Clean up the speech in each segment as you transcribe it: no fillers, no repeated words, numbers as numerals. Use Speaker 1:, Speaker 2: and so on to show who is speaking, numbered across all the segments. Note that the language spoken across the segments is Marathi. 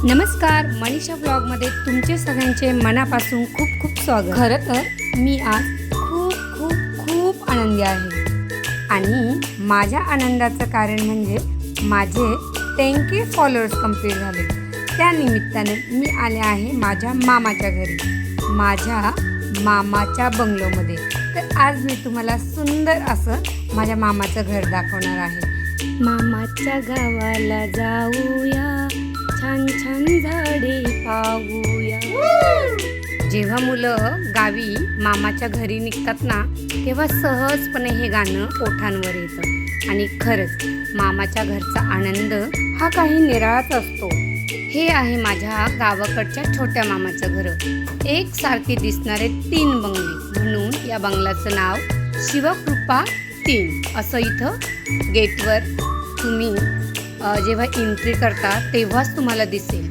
Speaker 1: नमस्कार, मनीषा ब्लॉगमध्ये तुमचे सगळ्यांचे मनापासून खूप खूप स्वागत। खरं तर मी आज खूप खूप खूप आनंदी आहे आणि माझ्या आनंदाचं कारण म्हणजे माझे 10K फॉलोअर्स कंप्लीट झाले। त्या निमित्ताने मी आले आहे माझ्या मामाच्या घरी, माझ्या मामाच्या बंगलोमध्ये। तर आज मी तुम्हाला सुंदर असं माझ्या मामाचं घर दाखवणार आहे। मामाच्या गावाला जाऊया, छान छान झाडे पाहूया। जेव्हा मुलं गावी मामाच्या घरी निघतात ना, तेव्हा सहजपणे हे गाणं ओठांवर येतं आणि खरंच मामाच्या घरचा आनंद हा काही निराळाच असतो। हे आहे माझ्या गावाकडच्या छोट्या मामाचं घर। एक सारखे दिसणारे 3 बंगले, म्हणून या बंगल्याचं नाव शिवकृपा 3 असं इथं गेटवर तुम्ही जेव्हा एंट्री करता तेव्हाच तुम्हाला दिसेल।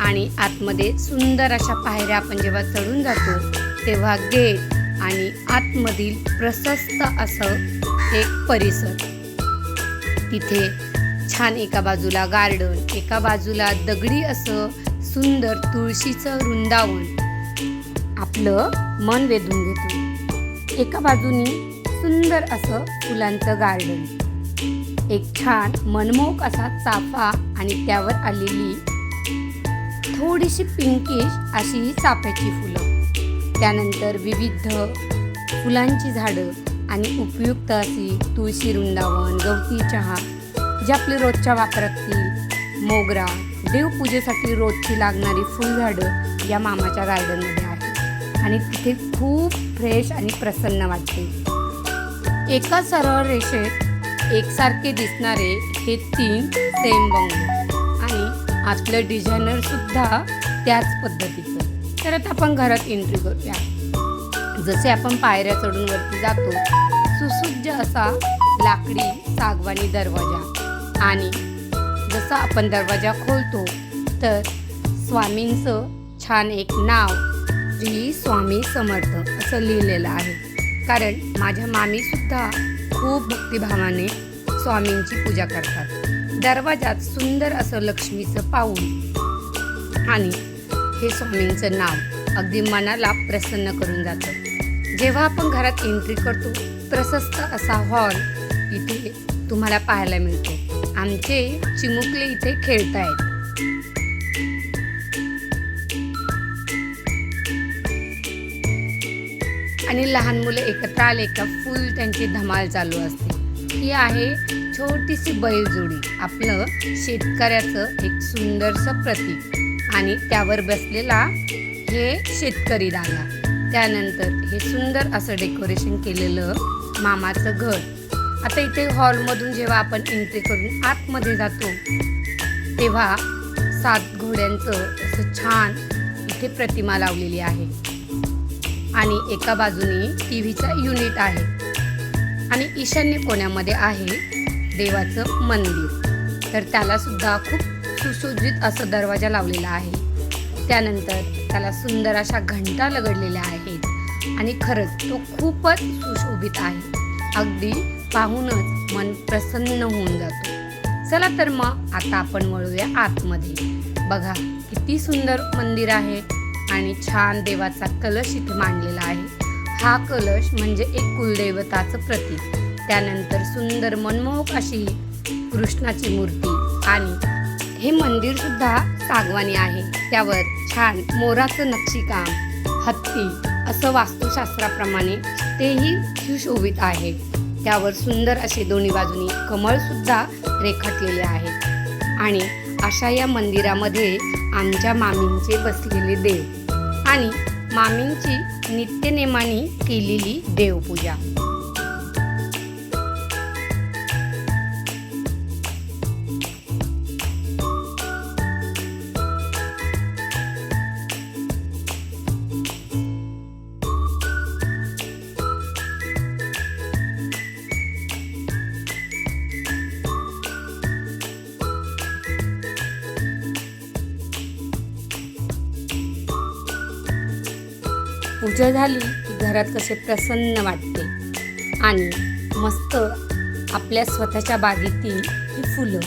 Speaker 1: आणि आतमध्ये सुंदर अशा पायऱ्या आपण जेव्हा चढून जातो तेव्हा गेट आणि आतमधील प्रशस्त असं एक परिसर, तिथे छान एका बाजूला गार्डन, एका बाजूला दगडी असं सुंदर तुळशीचं वृंदावन आपलं मन वेधून घेतो। एका बाजूनी सुंदर असं फुलांचं गार्डन, एक छान मनमोहक असा चाफा आणि त्यावर आलेली थोडीशी पिंकिश अशी ही चाफ्याची फुलं, त्यानंतर विविध फुलांची झाडं आणि उपयुक्त अशी तुळशी वृंदावन, गवती चहा जे आपले रोजच्या वापरातील मोगरा, देवपूजेसाठी रोजची लागणारी फुलझाडं या मामाच्या गार्डनमध्ये आहे आणि तिथे खूप फ्रेश आणि प्रसन्न वाटते। एका सरळ रेषेत एकसारखे दिसणारे हे 3 सेम बंगले आणि आपलं डिझायनर सुद्धा त्याच पद्धतीचं। तर आता आपण घरात एंट्री करूया। जसे आपण पायऱ्या चढून वरती जातो, सुसज्ज असा लाकडी सागवानी दरवाजा आणि जसा आपण दरवाजा खोलतो तर स्वामींचं छान एक नाव श्री स्वामी समर्थ असं लिहिलेलं आहे, कारण माझ्या मामी सुद्धा खूप भक्तिभावाने स्वामींची पूजा करतात। दरवाजात सुंदर असं लक्ष्मीचं पाऊल आणि हे स्वामींचं नाव अगदी मनाला प्रसन्न करून जातं। जेव्हा आपण घरात एंट्री करतो, प्रशस्त असा हॉल इथे तुम्हाला पाहायला मिळतो। आमचे चिमुकले इथे खेळतायत आणि लहान मुलं एकत्र आले का फुल त्यांची धमाल चालू असते। ही आहे छोटीशी बैलजोडी, आपलं शेतकऱ्याचं एक सुंदरसं प्रतीक आणि त्यावर बसलेला हे शेतकरी दादा, त्यानंतर हे सुंदर असं डेकोरेशन केलेलं मामाचं घर। आता इथे हॉलमधून जेव्हा आपण एंट्री करून आतमध्ये जातो तेव्हा 7 घोड्यांचं असं छान इथे प्रतिमा लावलेली आहे आणि एका बाजूने टीव्हीचा युनिट आहे आणि ईशान्य कोण्यामध्ये आहे देवाचं मंदिर, तर त्याला सुद्धा खूप सुशोभित असं दरवाजा लावलेला आहे। त्यानंतर त्याला सुंदर अशा घंटा लगडलेल्या आहेत आणि खरंच तो खूपच सुशोभित आहे, अगदी पाहूनच मन प्रसन्न होऊन जातो। चला तर मग आता आपण वळूया आतमध्ये। बघा किती सुंदर मंदिर आहे आणि छान देवाचा कलश इथे मांडलेला आहे। हा कलश म्हणजे एक कुलदैवताचं प्रतीक, त्यानंतर सुंदर मनमोहक अशी कृष्णाची मूर्ती आणि हे मंदिर सुद्धा सागवानी आहे, त्यावर छान मोराचं नक्षीकाम, हत्ती असं वास्तुशास्त्राप्रमाणे तेही सुशोभित आहे। त्यावर सुंदर असे दोन्ही बाजूनी कमळ सुद्धा रेखाटलेले आहेत आणि अशा या मंदिरामध्ये आमच्या मामींचे बसलेले देव आणि मामींची नित्यनेमाने केलेली देवपूजा। पूजा झाली की घरात कसे प्रसन्न वाटते आणि मस्त आपल्या स्वतःच्या बागेतील ही फुलं,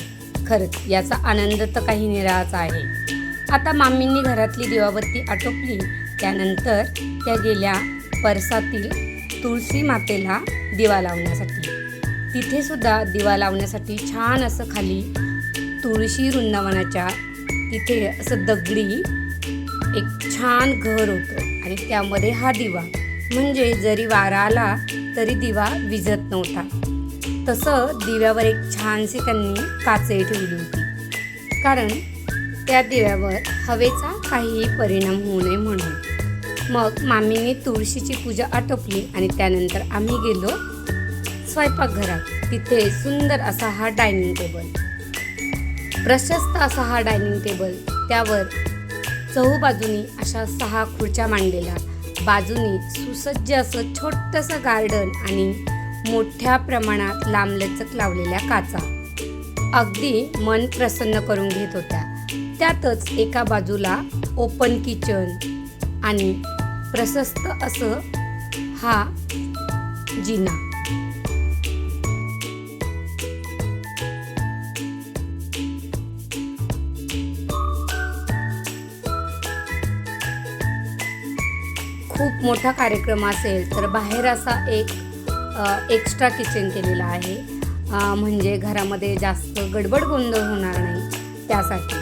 Speaker 1: खरंच याचा आनंद तर काही निराळाच आहे। आता मामींनी घरातली दिवाबत्ती आटोपली. त्यानंतर त्या गेल्या परसातील तुळशी मातेला दिवा लावण्यासाठी. तिथे सुद्धा दिवा लावण्यासाठी छान असं खाली तुळशी वृंदावनाच्या तिथे असं दगडी एक छान घर होतं आणि त्यामध्ये हा दिवा, म्हणजे जरी वारा आला तरी दिवा विझत नव्हता. तसं दिव्यावर एक छानशी त्यांनी काचही ठेवली होती, कारण त्या दिव्यावर हवेचा काहीही परिणाम होऊ नये म्हणून. मग मामीने तुळशीची पूजा आटोपली आणि त्यानंतर आम्ही गेलो स्वयंपाकघरात. तिथे सुंदर असा हा डायनिंग टेबल, प्रशस्त असा हा डायनिंग टेबल, त्यावर चहूबाजूनी अशा 6 खुर्च्या मांडलेल्या, बाजूनी सुसज्ज असं छोटंसं गार्डन आणि मोठ्या प्रमाणात लांबलचक लावलेल्या काचा अगदी मन प्रसन्न करून घेत होत्या. त्यातच एका बाजूला ओपन किचन आणि प्रशस्त असं हा जिना. खूप मोठा कार्यक्रम असेल तर बाहेर असा एक एक्स्ट्रा किचन केलेला आहे, म्हणजे घरामध्ये जास्त गडबड गोंधळ होणार नाही त्यासाठी.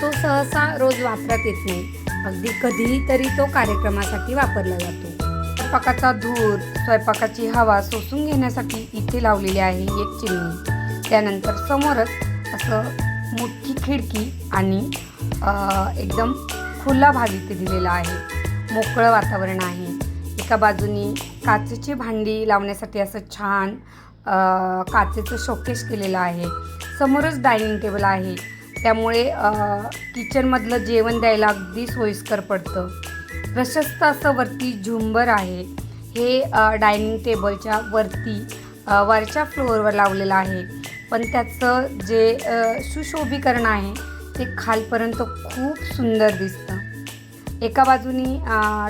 Speaker 1: तो सहसा रोज वापरात येत नाही, अगदी कधीही तरी तो कार्यक्रमासाठी वापरला जातो. स्वयंपाकाचा धूर, स्वयंपाकाची हवा शोषून घेण्यासाठी इथे लावलेली आहे एक चिमणी. त्यानंतर समोरच असं मोठी खिडकी आणि एकदम खुला भाग इथे दिलेला आहे. मोकळं वातावरण आहे. एका बाजूनी काचेची भांडी लावण्यासाठी असं छान काचेचं शोकेस केलेलं आहे. समोरच डायनिंग टेबल आहे, त्यामुळे किचनमधलं जेवण द्यायला अगदी सोयीस्कर पडतं. प्रशस्त असं वरती झुंबर आहे. हे डायनिंग टेबलच्या वरती वरच्या फ्लोअरवर लावलेलं आहे, पण त्याचं जे सुशोभीकरण आहे ते खालपर्यंत खूप सुंदर दिसतं. एका बाजूनी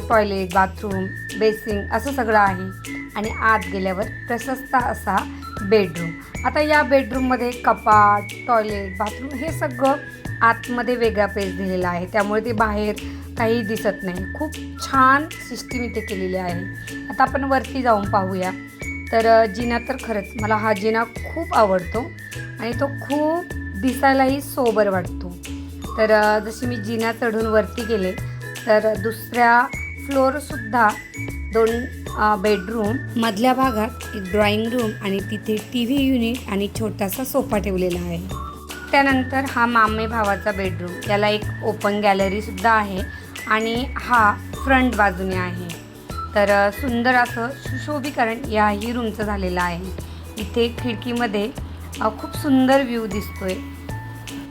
Speaker 1: टॉयलेट, बाथरूम, बेसिंग असं सगळं आहे आणि आत गेल्यावर प्रशस्त असा बेडरूम. आता या बेडरूममध्ये कपाट, टॉयलेट, बाथरूम हे सगळं आतमध्ये वेगळा पेज दिलेला आहे, त्यामुळे ते बाहेर काही दिसत नाही. खूप छान सिस्टीम इथे केलेली आहे. आता आपण वरती जाऊन पाहूया. तर जिना तर खरंच मला हा जिना खूप आवडतो आणि तो खूप दिसायलाही सोबर वाटतो. तर जशी मी जिना चढून वरती गेले तर दुसऱ्या फ्लोअरसुद्धा 2 बेडरूम, मधल्या भागात एक ड्रॉइंग रूम आणि तिथे TV युनिट आणि छोटासा सोफा ठेवलेला आहे. त्यानंतर हा मामे भावाचा बेडरूम, याला एक ओपन गॅलरीसुद्धा आहे आणि हा फ्रंट बाजूने आहे. तर सुंदर असं सुशोभीकरण याही रूमचं झालेलं आहे. इथे खिडकीमध्ये खूप सुंदर व्ह्यू दिसतोय.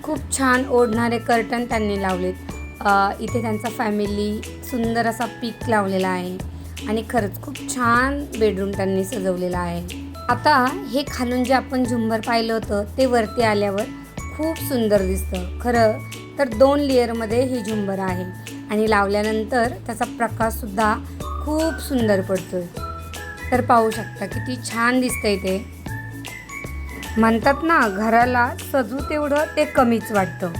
Speaker 1: खूप छान ओढणारे कर्टन त्यांनी लावलेत. इथे त्यांचा फॅमिली सुंदर असा पीक लावलेला आहे आणि खरंच खूप छान बेडरूम त्यांनी सजवलेला आहे. आता हे खालून जे आपण झुंबर पाहिलं होतं ते वरती आल्यावर खूप सुंदर दिसतं. खरं तर 2 लेअरमध्ये हे झुंबर आहे आणि लावल्यानंतर त्याचा प्रकाशसुद्धा खूप सुंदर पडतोय. तर पाहू शकता किती छान दिसतंय ते. म्हणतात ना, घराला सजू तेवढं ते कमीच वाटतं.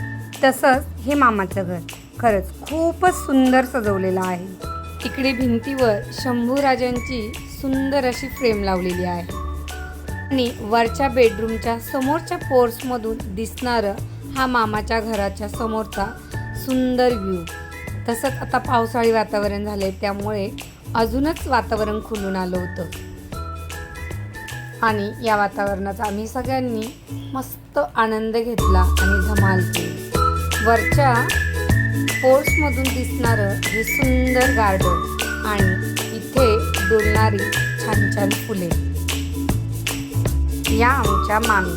Speaker 1: तसंच हे मामाचं घर खरंच खूपच सुंदर सजवलेलं आहे. इकडे भिंतीवर शंभूराजांची सुंदर अशी फ्रेम लावलेली आहे आणि वरच्या बेडरूमच्या समोरच्या पोर्समधून दिसणारं हा मामाच्या घराच्या समोरचा सुंदर व्ह्यू. तसंच आता पावसाळी वातावरण झाले त्यामुळे अजूनच वातावरण खुलून आलं होतं आणि या वातावरणाचा आम्ही सगळ्यांनी मस्त आनंद घेतला आणि धमाल केली. वरच्या पोर्ट्समधून दिसणारं हे सुंदर गार्डन आणि इथे डोलणारी छान छान फुले. या आमच्या मामी,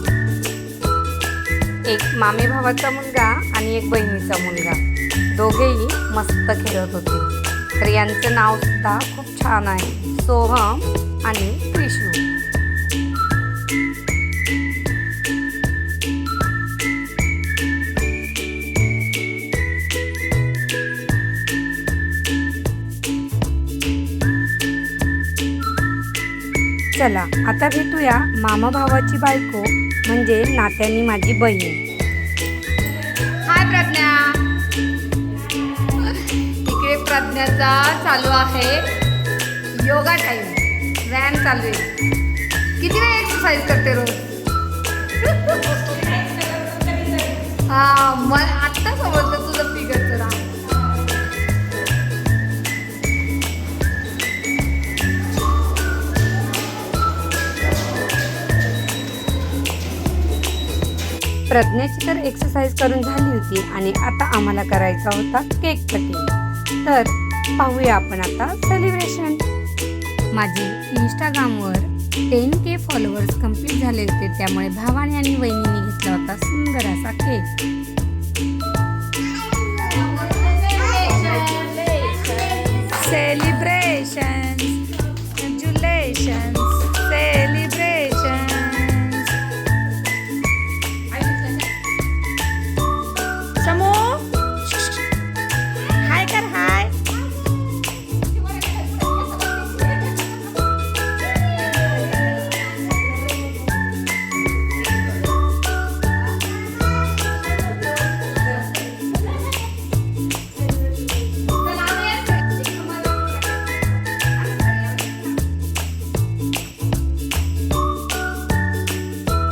Speaker 1: एक मामे भावाचा मुलगा आणि एक बहिणीचा मुलगा, दोघेही मस्त खेळत होते. तर यांचं नावसुद्धा खूप छान आहे, सोहम आणि त्रिशू. चला आता भेटूया मामा भावाची बायको म्हणजे नात्यानी माझी बहीण. हाय प्रज्ञा. सोन्याचा चालू आहे योगा टाइम. व्यायाम चालू आहे. किती वेळ एक्सरसाइज करते रोज? हा, मला आत्ता समजलं तुझं फिगरचं राम. प्रज्ञाची तर एक्सरसाइज करून झाली होती आणि आता आम्हाला करायचा होता केक कटिंग. तर पाहूया आपण आता सेलिब्रेशन. माझे इंस्टाग्रामवर 10K फॉलोअर्स कंप्लीट झाले होते, त्यामुळे भावाने आणि वहिनीने घेतला होता सुंदर असा केक. Celebration, congratulations, celebration. समू हाय कर, हाय.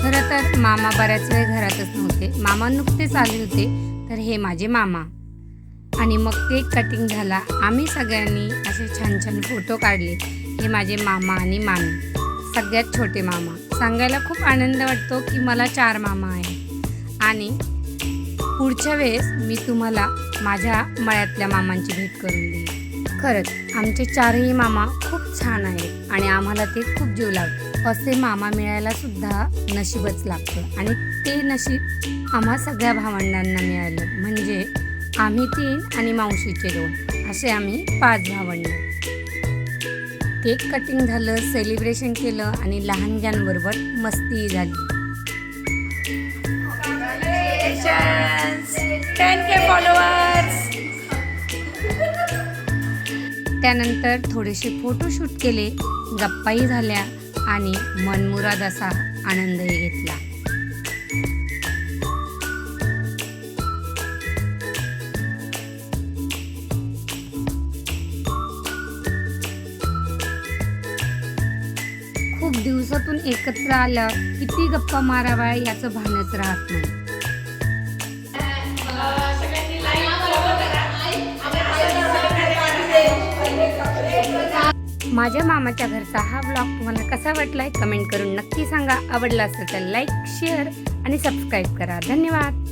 Speaker 1: खरं तर मामा बऱ्याच वेळ घरातच नव्हते. मामा नुकतेच आले होते. तर हे माझे मामा. आणि मग केक कटिंग झाला. आम्ही सगळ्यांनी असे छान छान फोटो काढले. हे माझे मामा आणि मामी, सगळ्यात छोटे मामा. सांगायला खूप आनंद वाटतो की मला 4 मामा आहेत. आणि पुढच्या वेळेस मी तुम्हाला माझ्या मळ्यातल्या मामांची भेट करून देईन. खरंच आमचे 4ही मामा खूप छान आहेत आणि आम्हाला ते खूप जीव लावतात. असे मामा मिळायला सुद्धा नशीबच लागतं आणि ते नशीब आम्हा सगळ्या भावंडांना मिळालं. म्हणजे आम्ही 3 आणि मावशीचे 2 असे आम्ही 5 भावंड. केक कटिंग झालं, सेलिब्रेशन केलं आणि लहानग्यांबरोबर मस्ती झाली. 10K followers. त्यानंतर थोडेसे फोटोशूट केले, गप्पाही झाल्या आणि मनमुराद असा आनंदही घेतला. खूप दिवसातून एकत्र आलं, किती गप्पा माराव्या याचं भानच राहत नाही. माझ्या मामाच्या घरचा हा ब्लॉग तुम्हाला कसा वाटलाय कमेंट करून नक्की सांगा. आवडला असेल तर लाईक, शेअर आणि सबस्क्राईब करा. धन्यवाद.